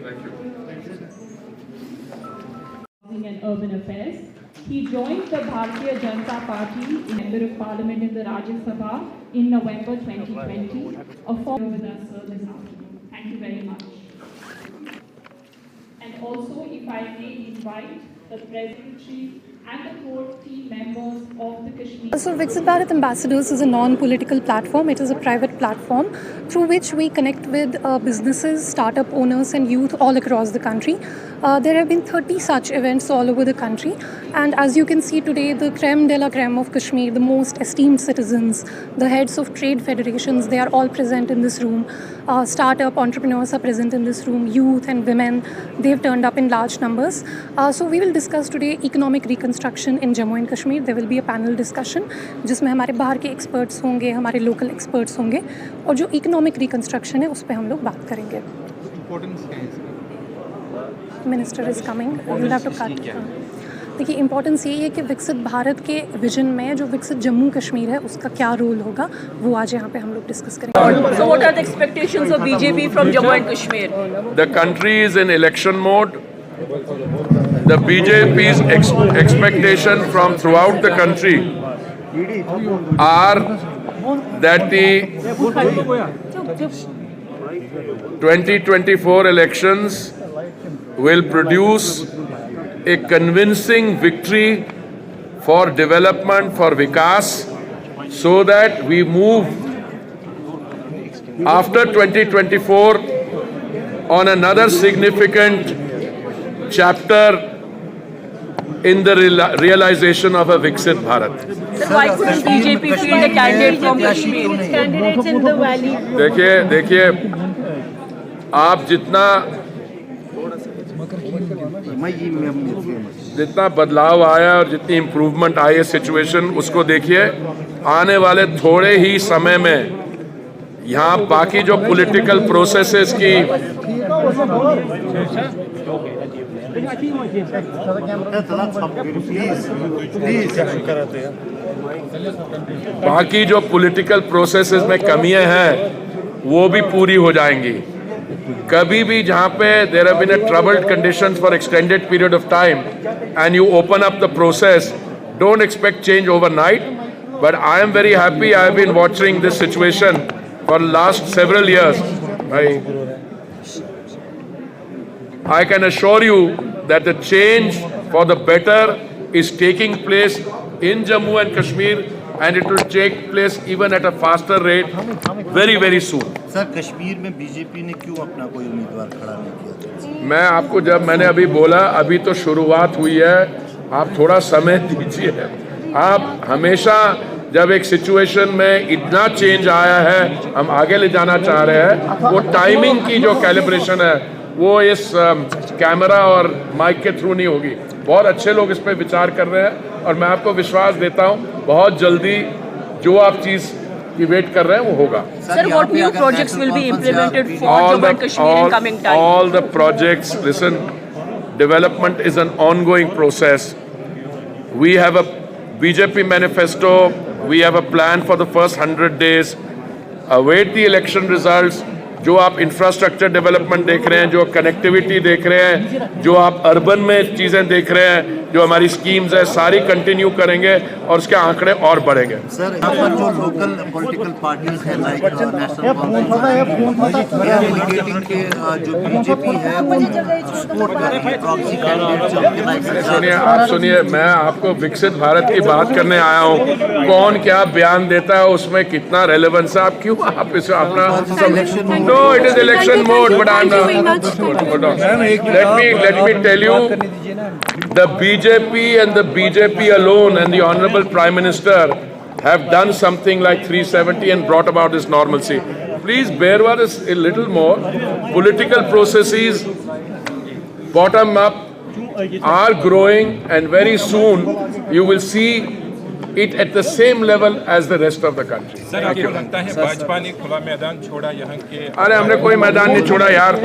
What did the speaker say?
Thank you. And Urban Affairs. He joined the Bharatiya Janata Party in Member of Parliament in the Rajya Sabha in November 2020. A former with us this afternoon. Thank you very much. And also, if I may invite the Presidency and the core team members of the Kashmir. So Viksit Bharat Ambassadors is a non-political platform. It is a private platform through which we connect with businesses, startup owners and youth all across the country. There have been 30 such events all over the country, and as you can see today, the creme de la creme of Kashmir, the most esteemed citizens, the heads of trade federations, they are all present in this room. Startup entrepreneurs are present in this room, youth and women, they've turned up in large numbers. So we will discuss today economic reconstruction in Jammu and Kashmir. There will be a panel discussion जिसमें हमारे बाहर के experts होंगे, हमारे local experts होंगे, और जो economic reconstruction है उस पर हम लोग बात करेंगे. Minister is coming, you have to cut. देखिए, इम्पोर्टेंस यही है कि विकसित भारत के विजन में जो विकसित जम्मू कश्मीर है उसका क्या रोल होगा, वो आज यहाँ पे हम लोग डिस्कस करेंगे. So what are the expectations of BJP from Jammu and Kashmir? The country is in election mode. The BJP's expectation from throughout the country are that the 2024 elections will produce a convincing victory for development, for Vikas, so that we move after 2024 on another significant chapter in the realization of a Viksit Bharat. Sir, why couldn't BJP field a candidate from Kashmir? Candidates in the valley. देखिए आप जितना बदलाव आया और जितनी improvement आई है situation, उसको देखिए. आने वाले थोड़े ही समय में यहाँ बाकी जो पॉलिटिकल प्रोसेसेस की बाकी जो पॉलिटिकल प्रोसेसेस में कमियां हैं वो भी पूरी हो जाएंगी. कभी भी जहाँ पे there have been a troubled conditions for extended period of time and you open up the process, don't expect change overnight. But I am very happy. I have been watching this situation for last several years. I can assure you that the change for the better is taking place in Jammu and Kashmir, and it will take place even at a faster rate very, very soon. Sir, Kashmir में BJP ने क्यों अपना कोई उम्मीदवार खड़ा नहीं किया? मैं आपको मैंने अभी बोला, अभी तो शुरुआत हुई है, आप थोड़ा समय दीजिए. आप हमेशा जब एक सिचुएशन में इतना चेंज आया है, हम आगे ले जाना चाह रहे हैं, वो टाइमिंग की जो कैलिब्रेशन है वो इस कैमरा और माइक के थ्रू नहीं होगी. बहुत अच्छे लोग इस पर विचार कर रहे हैं और मैं आपको विश्वास देता हूँ बहुत जल्दी जो आप चीज़ की वेट कर रहे हैं वो होगा. Sir, what new projects will be implemented for Jammu and Kashmir in coming time? All the projects, listen, development is an ongoing process. We have a BJP manifesto, we have a plan for the first 100 days. Await the election results. जो आप infrastructure development देख रहे हैं, जो connectivity देख रहे हैं, जो आप अर्बन में चीज़ें देख रहे हैं, जो हमारी स्कीम्स है, सारी कंटिन्यू करेंगे और उसके आंकड़े और बढ़ेंगे. सर, यहाँ पर जो लोकल पॉलिटिकल पार्टीज हैं लाइक नेशनल कांग्रेस के जो बीजेपी है वो सपोर्ट कर रही है प्रॉक्सी कैंडिडेट. सुनिए, मैं आपको विकसित भारत की बात करने आया हूँ. कौन क्या बयान देता है उसमें कितना रेलेवेंस है, आप क्यों आप इसे अपना No, it is election mode, but I'm not. Let me tell you, the BJP and the BJP alone and the Honorable Prime Minister have done something like 370 and brought about this normalcy. Please bear with us a little more. Political processes, bottom up, are growing, and very soon you will see it at the same level as the rest of the country. Sir, आपको लगता है भाजपा ने खुला मैदान छोड़ा यहाँ के? अरे हमने कोई मैदान नहीं छोड़ा यार.